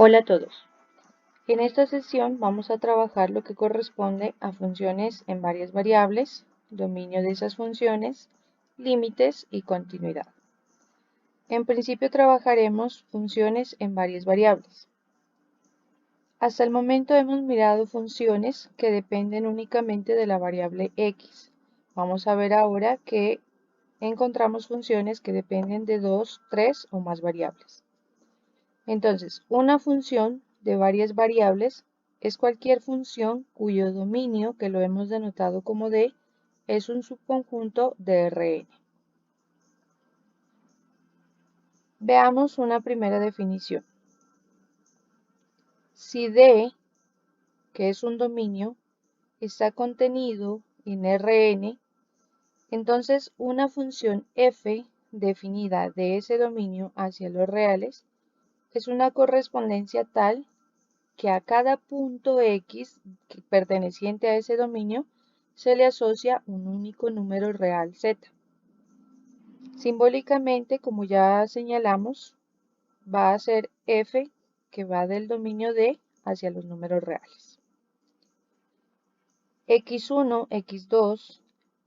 Hola a todos. En esta sesión vamos a trabajar lo que corresponde a funciones en varias variables, dominio de esas funciones, límites y continuidad. En principio trabajaremos funciones en varias variables. Hasta el momento hemos mirado funciones que dependen únicamente de la variable x. Vamos a ver ahora que encontramos funciones que dependen de 2, 3 o más variables. Entonces, una función de varias variables es cualquier función cuyo dominio, que lo hemos denotado como D, es un subconjunto de Rn. Veamos una primera definición. Si D, que es un dominio, está contenido en Rn, entonces una función f definida de ese dominio hacia los reales es una correspondencia tal que a cada punto x perteneciente a ese dominio se le asocia un único número real z. Simbólicamente, como ya señalamos, va a ser f que va del dominio D hacia los números reales. x1, x2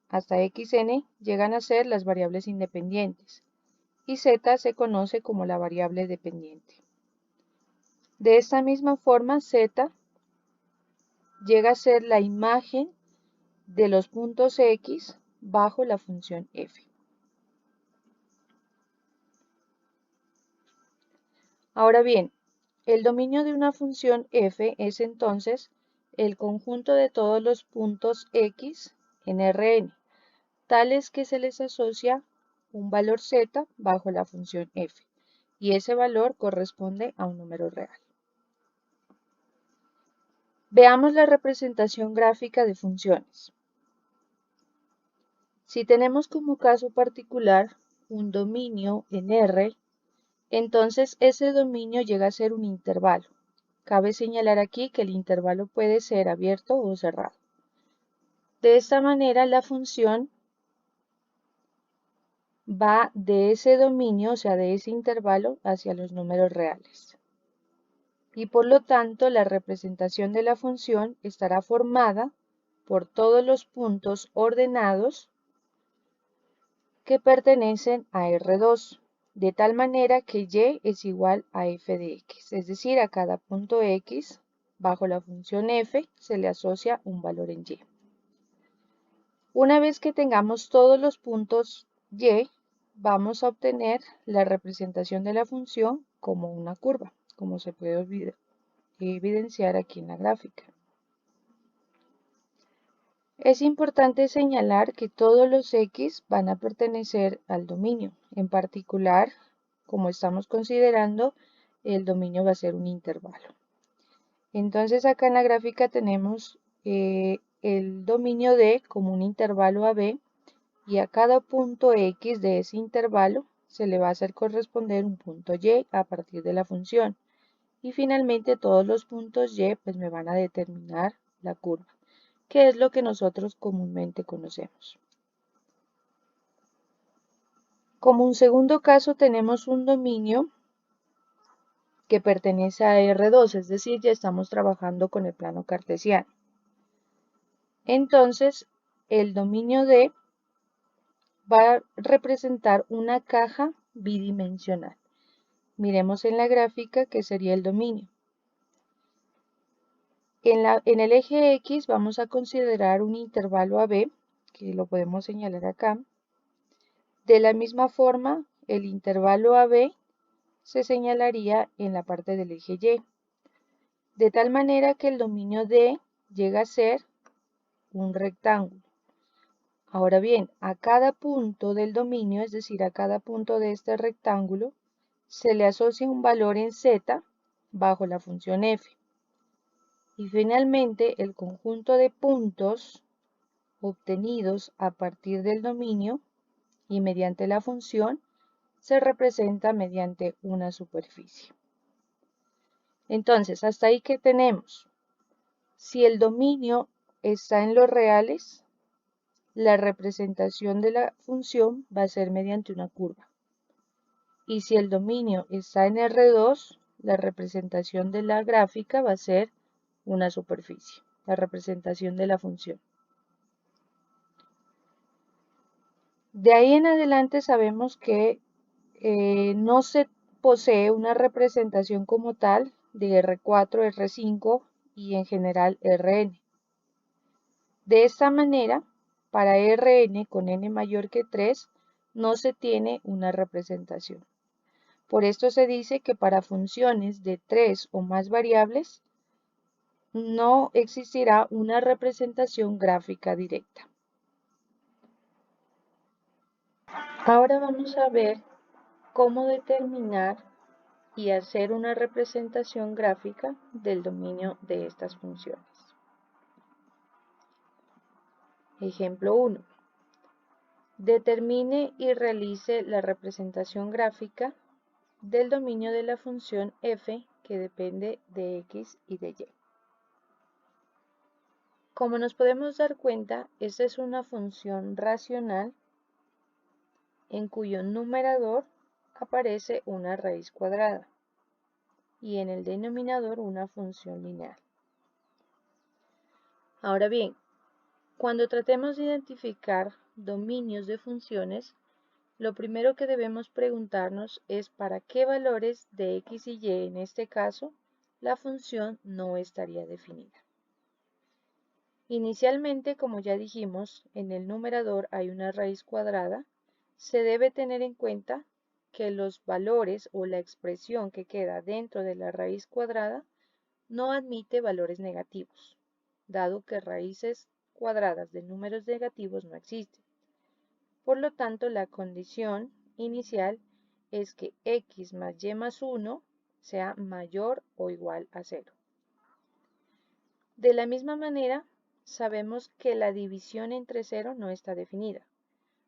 hasta xn llegan a ser las variables independientes y z se conoce como la variable dependiente. De esta misma forma, z llega a ser la imagen de los puntos x bajo la función f. Ahora bien, el dominio de una función f es entonces el conjunto de todos los puntos x en Rn, tales que se les asocia un valor z bajo la función f, y ese valor corresponde a un número real. Veamos la representación gráfica de funciones. Si tenemos como caso particular un dominio en R, entonces ese dominio llega a ser un intervalo. Cabe señalar aquí que el intervalo puede ser abierto o cerrado. De esta manera la función va de ese dominio, o sea, de ese intervalo, hacia los números reales. Y por lo tanto la representación de la función estará formada por todos los puntos ordenados que pertenecen a R2, de tal manera que y es igual a f de x, es decir, a cada punto x bajo la función f se le asocia un valor en y. Una vez que tengamos todos los puntos y, vamos a obtener la representación de la función como una curva, como se puede evidenciar aquí en la gráfica. Es importante señalar que todos los x van a pertenecer al dominio. En particular, como estamos considerando, el dominio va a ser un intervalo. Entonces acá en la gráfica tenemos el dominio D como un intervalo AB, y a cada punto x de ese intervalo se le va a hacer corresponder un punto y a partir de la función. Y finalmente todos los puntos y pues me van a determinar la curva, que es lo que nosotros comúnmente conocemos. Como un segundo caso tenemos un dominio que pertenece a R2, es decir, ya estamos trabajando con el plano cartesiano. Entonces, el dominio D va a representar una caja bidimensional. Miremos en la gráfica que sería el dominio. En el eje X vamos a considerar un intervalo AB, que lo podemos señalar acá. De la misma forma, el intervalo AB se señalaría en la parte del eje Y, de tal manera que el dominio D llega a ser un rectángulo. Ahora bien, a cada punto del dominio, es decir, a cada punto de este rectángulo, se le asocia un valor en z bajo la función f. Y finalmente, el conjunto de puntos obtenidos a partir del dominio y mediante la función se representa mediante una superficie. Entonces, hasta ahí que tenemos. Si el dominio está en los reales, la representación de la función va a ser mediante una curva. Y si el dominio está en R2, la representación de la gráfica va a ser una superficie, la representación de la función. De ahí en adelante sabemos que no se posee una representación como tal de R4, R5 y en general Rn. De esta manera, para Rn con n mayor que 3, no se tiene una representación. Por esto se dice que para funciones de 3 o más variables, no existirá una representación gráfica directa. Ahora vamos a ver cómo determinar y hacer una representación gráfica del dominio de estas funciones. Ejemplo 1. Determine y realice la representación gráfica del dominio de la función f que depende de x y de y. Como nos podemos dar cuenta, esta es una función racional en cuyo numerador aparece una raíz cuadrada y en el denominador una función lineal. Ahora bien, cuando tratemos de identificar dominios de funciones, lo primero que debemos preguntarnos es para qué valores de x y y, en este caso, la función no estaría definida. Inicialmente, como ya dijimos, en el numerador hay una raíz cuadrada. Se debe tener en cuenta que los valores o la expresión que queda dentro de la raíz cuadrada no admite valores negativos, dado que raíces cuadradas de números negativos no existen. Por lo tanto, la condición inicial es que x más y más 1 sea mayor o igual a 0. De la misma manera, sabemos que la división entre 0 no está definida.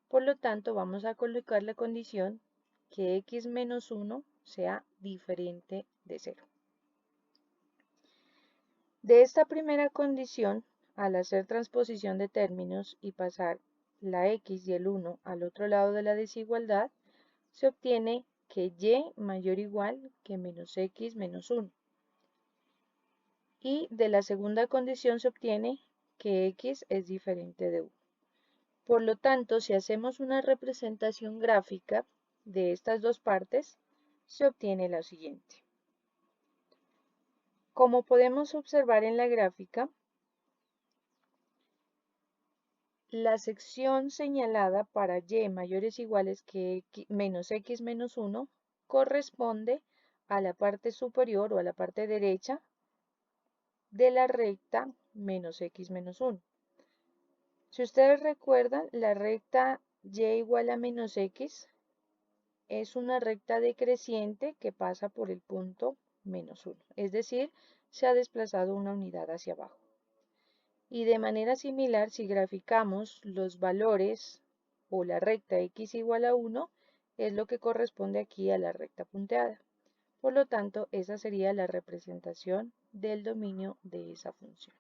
Por lo tanto, vamos a colocar la condición que x menos 1 sea diferente de 0. De esta primera condición, al hacer transposición de términos y pasar la x y el 1 al otro lado de la desigualdad, se obtiene que y mayor o igual que menos x menos 1. Y de la segunda condición se obtiene que x es diferente de 1. Por lo tanto, si hacemos una representación gráfica de estas dos partes, se obtiene lo siguiente. Como podemos observar en la gráfica, la sección señalada para y mayores o iguales que menos x menos 1 corresponde a la parte superior o a la parte derecha de la recta menos x menos 1. Si ustedes recuerdan, la recta y igual a menos x es una recta decreciente que pasa por el punto menos 1, es decir, se ha desplazado una unidad hacia abajo. Y de manera similar, si graficamos los valores o la recta x igual a 1, es lo que corresponde aquí a la recta punteada. Por lo tanto, esa sería la representación del dominio de esa función.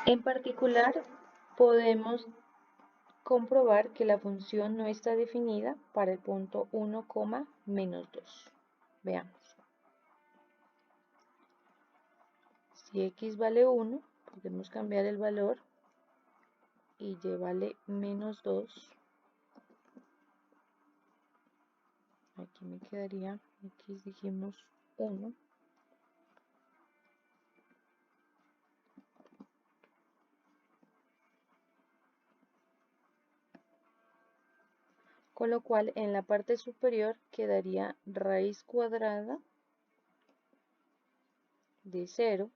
En particular, podemos comprobar que la función no está definida para el punto 1, menos 2. Veamos. Si x vale 1, podemos cambiar el valor y y vale menos 2. Aquí me quedaría, x dijimos 1. Con lo cual en la parte superior quedaría raíz cuadrada de 0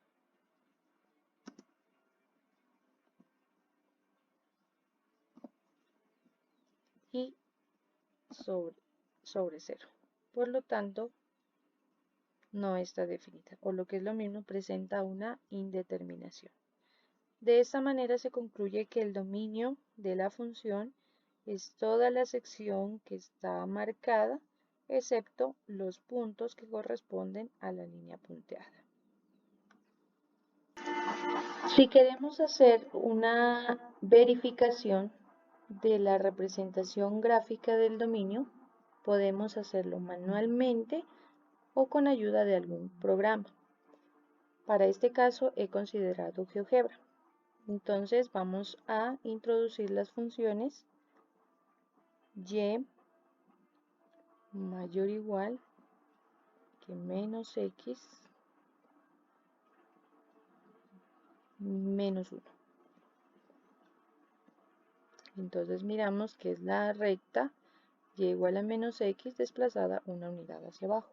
y sobre 0. Por lo tanto, no está definida, o lo que es lo mismo, presenta una indeterminación. De esta manera se concluye que el dominio de la función es toda la sección que está marcada, excepto los puntos que corresponden a la línea punteada. Si queremos hacer una verificación de la representación gráfica del dominio, podemos hacerlo manualmente o con ayuda de algún programa. Para este caso he considerado GeoGebra. Entonces vamos a introducir las funciones y mayor o igual que menos x menos 1. Entonces miramos que es la recta y igual a menos x desplazada una unidad hacia abajo.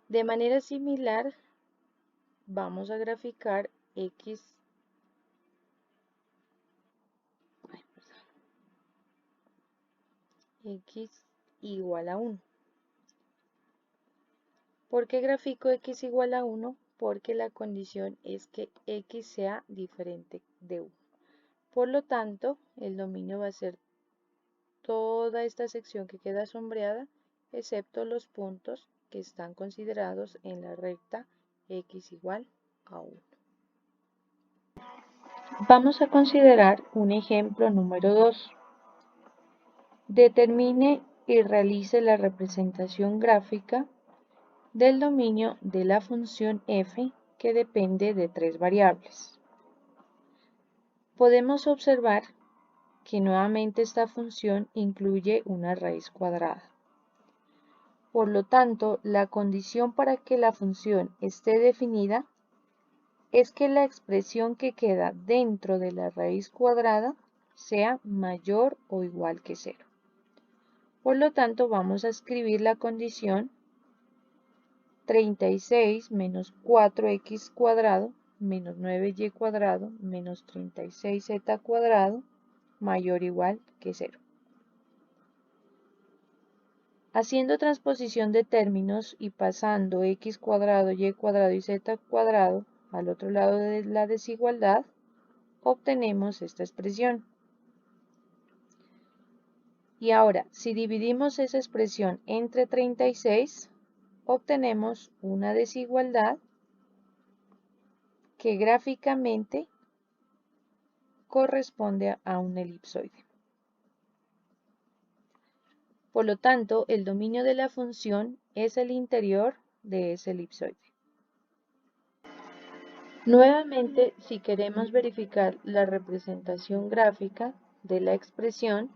De manera similar vamos a graficar x igual a 1. ¿Por qué grafico x igual a 1? Porque la condición es que x sea diferente de 1. Por lo tanto, el dominio va a ser toda esta sección que queda sombreada, excepto los puntos que están considerados en la recta x igual a 1. Vamos a considerar un ejemplo número 2. Determine y realice la representación gráfica del dominio de la función f que depende de 3 variables. Podemos observar que nuevamente esta función incluye una raíz cuadrada. Por lo tanto, la condición para que la función esté definida es que la expresión que queda dentro de la raíz cuadrada sea mayor o igual que 0. Por lo tanto, vamos a escribir la condición 36 menos 4x cuadrado menos 9y cuadrado menos 36z cuadrado mayor o igual que 0. Haciendo transposición de términos y pasando x cuadrado, y cuadrado y z cuadrado al otro lado de la desigualdad, obtenemos esta expresión. Y ahora, si dividimos esa expresión entre 36, obtenemos una desigualdad que gráficamente corresponde a un elipsoide. Por lo tanto, el dominio de la función es el interior de ese elipsoide. Nuevamente, si queremos verificar la representación gráfica de la expresión,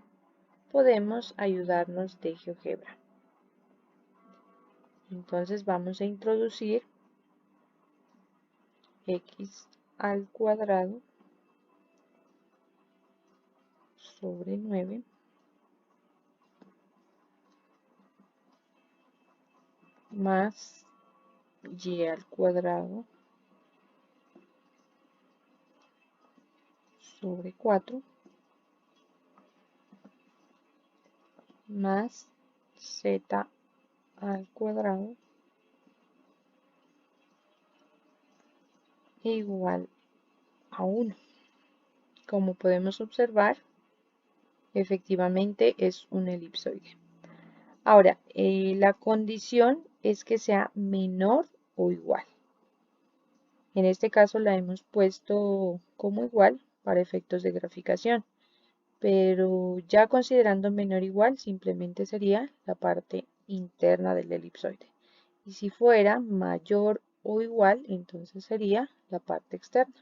podemos ayudarnos de GeoGebra. Entonces vamos a introducir x al cuadrado sobre 9 más y al cuadrado sobre 4 más z al cuadrado igual a 1. Como podemos observar, efectivamente es un elipsoide. Ahora, la condición es que sea menor o igual. En este caso la hemos puesto como igual para efectos de graficación, pero ya considerando menor o igual simplemente sería la parte interna del elipsoide. Y si fuera mayor o igual, entonces sería la parte externa.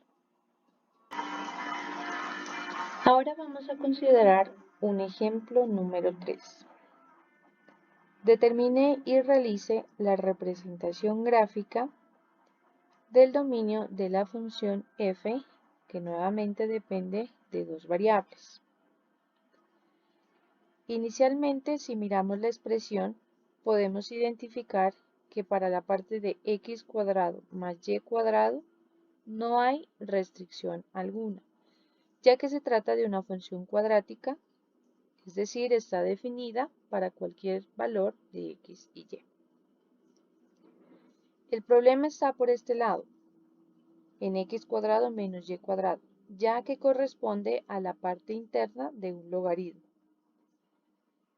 Ahora vamos a considerar un ejemplo número 3. Determine y realice la representación gráfica del dominio de la función f, que nuevamente depende de 2 variables. Inicialmente, si miramos la expresión, podemos identificar que para la parte de x cuadrado más y cuadrado no hay restricción alguna, ya que se trata de una función cuadrática, es decir, está definida para cualquier valor de x y y. El problema está por este lado, en x cuadrado menos y cuadrado, ya que corresponde a la parte interna de un logaritmo.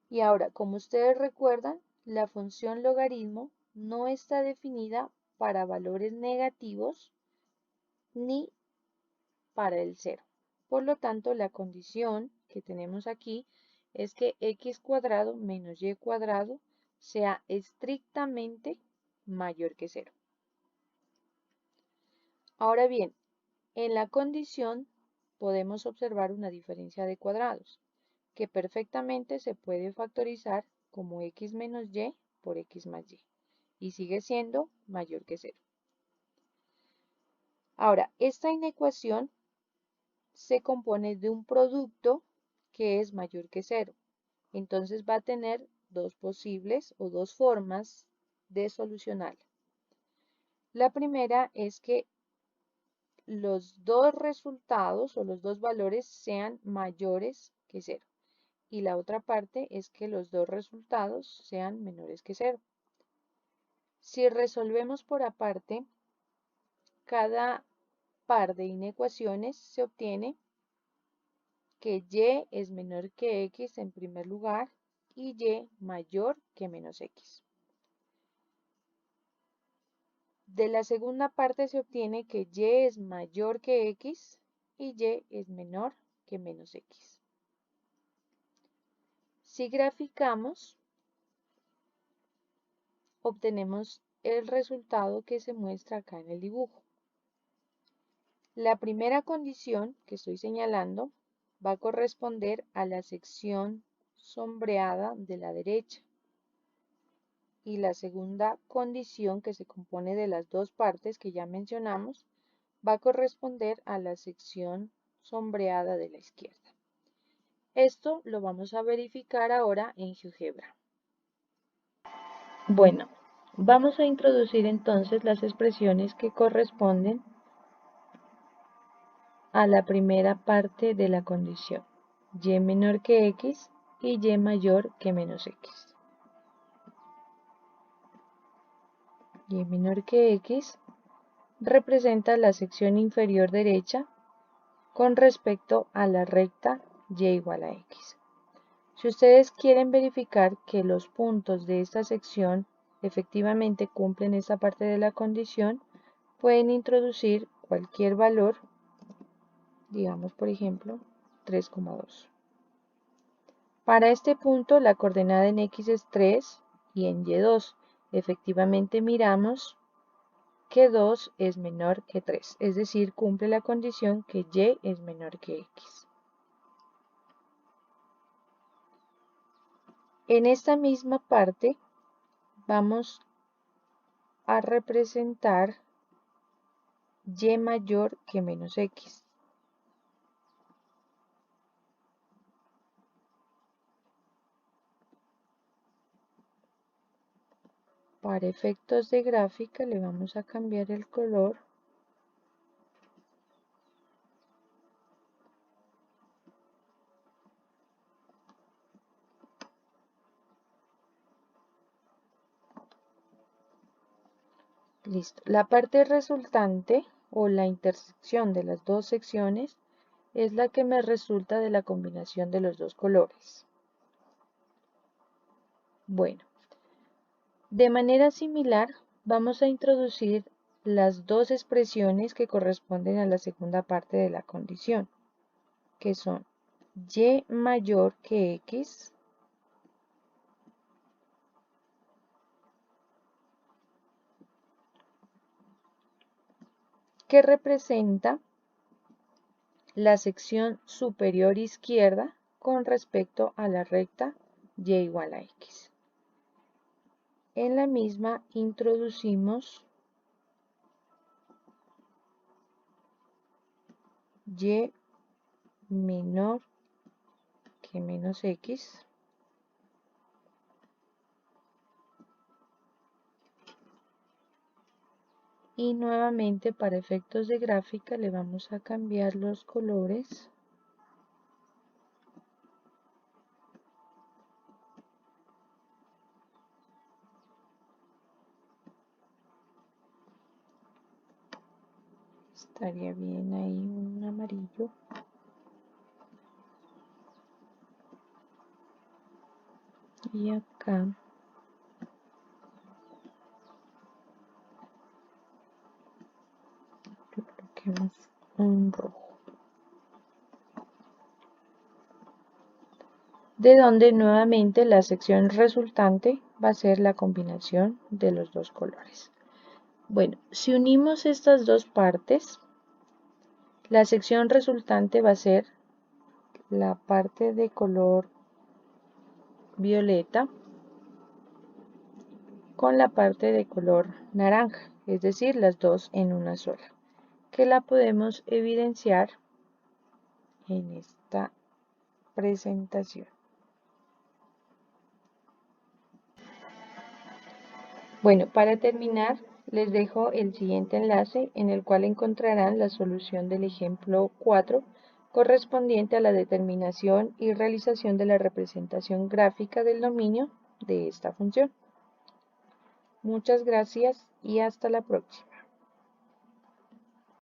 Y ahora, como ustedes recuerdan, la función logaritmo no está definida para valores negativos ni para el 0. Por lo tanto, la condición que tenemos aquí es que x cuadrado menos y cuadrado sea estrictamente mayor que 0. Ahora bien, en la condición podemos observar una diferencia de cuadrados, que perfectamente se puede factorizar como x menos y por x más y sigue siendo mayor que 0. Ahora, esta inecuación se compone de un producto que es mayor que 0. Entonces va a tener dos posibles o dos formas de solucionarla. La primera es que los dos resultados o los dos valores sean mayores que 0. Y la otra parte es que los dos resultados sean menores que 0. Si resolvemos por aparte, cada par de inecuaciones se obtiene que y es menor que x en primer lugar y y mayor que menos x. De la segunda parte se obtiene que y es mayor que x y y es menor que menos x. Si graficamos, obtenemos el resultado que se muestra acá en el dibujo. La primera condición que estoy señalando va a corresponder a la sección sombreada de la derecha. Y la segunda condición, que se compone de las dos partes que ya mencionamos, va a corresponder a la sección sombreada de la izquierda. Esto lo vamos a verificar ahora en GeoGebra. Bueno, vamos a introducir entonces las expresiones que corresponden a la primera parte de la condición, y menor que x y y mayor que menos x. Y menor que x representa la sección inferior derecha con respecto a la recta y igual a x. Si ustedes quieren verificar que los puntos de esta sección efectivamente cumplen esta parte de la condición, pueden introducir cualquier valor, digamos por ejemplo 3,2. Para este punto la coordenada en x es 3 y en y 2. Efectivamente miramos que 2 es menor que 3, es decir, cumple la condición que y es menor que x. En esta misma parte vamos a representar y mayor que menos x. Para efectos de gráfica le vamos a cambiar el color Listo. La parte resultante o la intersección de las dos secciones es la que me resulta de la combinación de los dos colores. Bueno, de manera similar vamos a introducir las dos expresiones que corresponden a la segunda parte de la condición, que son y mayor que x que representa la sección superior izquierda con respecto a la recta y igual a x. En la misma introducimos y menor que menos x y nuevamente para efectos de gráfica le vamos a cambiar los colores estaría bien ahí un amarillo y acá coloquemos un rojo. de donde nuevamente la sección resultante va a ser la combinación de los dos colores. Bueno, si unimos estas dos partes, la sección resultante va a ser la parte de color violeta con la parte de color naranja, es decir, las dos en una sola, que la podemos evidenciar en esta presentación. Bueno, para terminar, les dejo el siguiente enlace en el cual encontrarán la solución del ejemplo 4 correspondiente a la determinación y realización de la representación gráfica del dominio de esta función. Muchas gracias y hasta la próxima.